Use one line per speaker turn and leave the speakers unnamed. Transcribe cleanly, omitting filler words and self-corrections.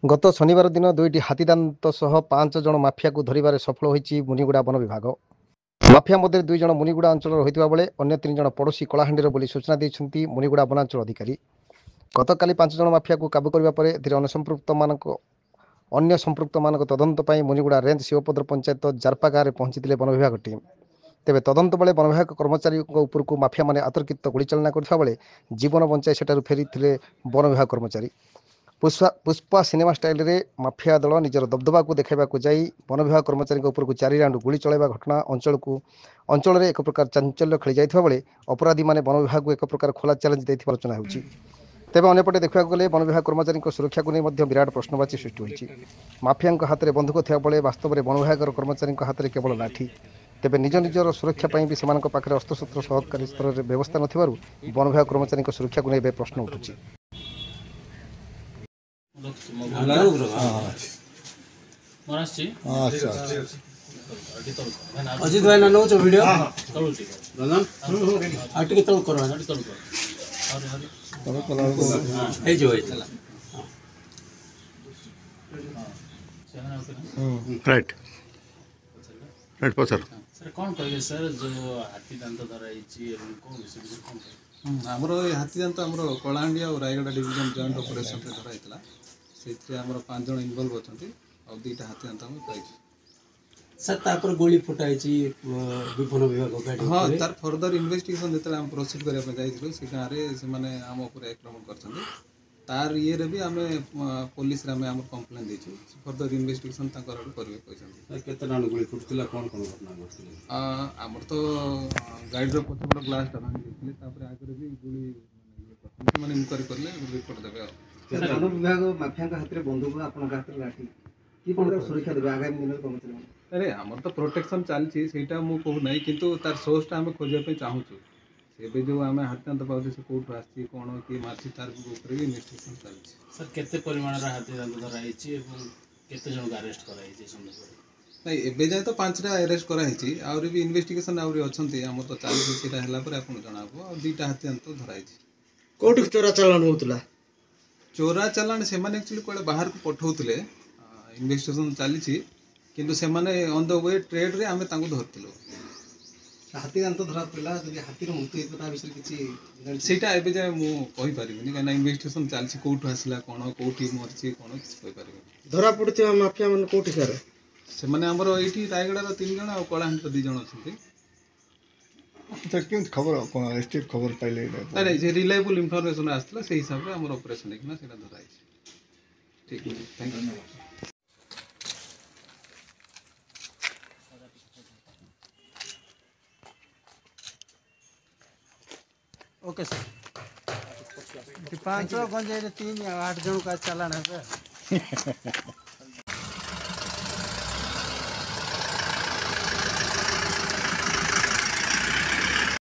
गत शनिवार दिन दुईटी हाथीदांत सह 5 जन माफिया को धरवे सफल होईची मुनिगुड़ा वन विभाग। माफिया मध्य 2 जन मुनिगुड़ा अंचल होता बेले अन्य 3 जन पड़ोशी कलाहांडीर बोली सूचना देते मुनिगुड़ा वनांचल अधिकारी। गतकाली 5 जन माफिया को काबू करने पर अन्य संपृक्त मान तदंत पर मुनिगुड़ा रेंज शिवपद्र पंचायत जारपा गाँव में पहुंची वन विभाग टीम। तेज तदंत बेले वन विभाग कर्मचारी उपरकू माफिया मैंने आतर्कित गुड़ीचालना करता बेले जीवन बचाई सेठार फेरी वन विभाग कर्मचारी। पुष्पा सिनेमा स्टाइल रे माफिया दल निजर दबदबा को देखा जाई वन विभाग कर्मचारी उपरकू 4 राउंड गुली चलैवा घटना अंचल एक प्रकार चांचल्य खेली जाता बेले अपराधी मैंने वन विभाग को एक प्रकार खोला चैलेंज देथिबा आलोचना होउची। तेज अंपटे देखा गले वन विभाग कर्मचारी सुरक्षा को नहीं विराट प्रश्नवाची सृष्टि होती। माफिया हाथ में बंधुक था बेले वास्तव में वन विभाग कर्मचारी हाथ में केवल लाठी। तेज निज निजर सुरक्षापी भी से अस्त्रशस्त्र सरकारी स्तर में व्यवस्था नथिबारु वन विभाग कर्मचारी सुरक्षा को नहीं प्रश्न उठुची।
अजित भाई ना नौ वीडियो
राइट राइट पसर
सर कौन कहले सर जो हाथी दांत धराई कौन विषय
आमर हाथी दांत आमर कलाहांडी और रायगढ़ डिविजन जॉइंट ऑपरेशन धराइला से आमर 5 जन इनवॉल्व अच्छा और 2टा हाथी दांत आम पाई
सर तापर गोली फुटाई विभिन्न विभाग गाड़ी
हाँ तार फर्दर इन्वेस्टिगेशन जो आम प्रोसीड करने जाइए से गाँव में आम उपर आक्रमण कर तार ये भी आम पुलिस आम कम्प्लेन देचु फर्दर इन्वेस्टिगेशन करेंगे
केते राउंड गुली फुटतिला कोन कोन घटना घटतिला
आमर तो गाड़ी पछपट ग्लासटा भांगी देते आगे भी गुली मैंने इनक्वारी करले रिपोर्ट देवे
वन विभाग माफिया हाथ में बंधुक आपण हाथ में लाठी कि सुरक्षा देवे आगामी दिन कर्मचारी।
अरे आमर तो प्रोटेक्शन चलती से मुझे ना किंतु तार सोर्सटा आम खोजापी चाहूँ से जो आम हाथी दांत पाचे से कौटू आसी कौन किए मार्च तार ऊपर भी इन्वेस्टिगेशन चलती।
सर केते परिमाण हाथी दांत धराई केते जन को अरेस्ट कराई
नहीं एवं जाए तो 5टा अरेस्ट कराई आउरी भी इन्वेस्टिगेशन आउरी अच्छी आम तो चलती से आपको जनाब और 2टा हाथी दांत धराई
कोठी चोरा चालान होतला
चोरा चालान से एक्चुअली कोड़े बाहर को पठाउतले इन्वेस्टिगेशन चली किंतु से ऑन द वे ट्रेड रे आमे तांको धरतिलो
हाथी दांत धरा पड़ा हाथी मृत्यु होता विषय किसी
सेटा एबे जाय मु कहि परिबिनी काना इन्वेस्टिगेशन चलछि कोठु आसला कोन कोठी मरछि कोन कहि परिबिनी
धरा पड़थिबा माफिया मन कोठी सर
से माने हमरो एठी रायगड़ा रो 3 जण और कलाहांडी रो 2 जण अछथि
तो क्यों खबर कोन स्टेट खबर पाइले
अरे जे रिलायबल इंफॉर्मेशन आस्तला से हिसाब रे हमर ऑपरेशन एकना सेटा धराई ठीक है थैंक यू।
ओके सर 5 गंजे 3 8 जन का चालान है सर।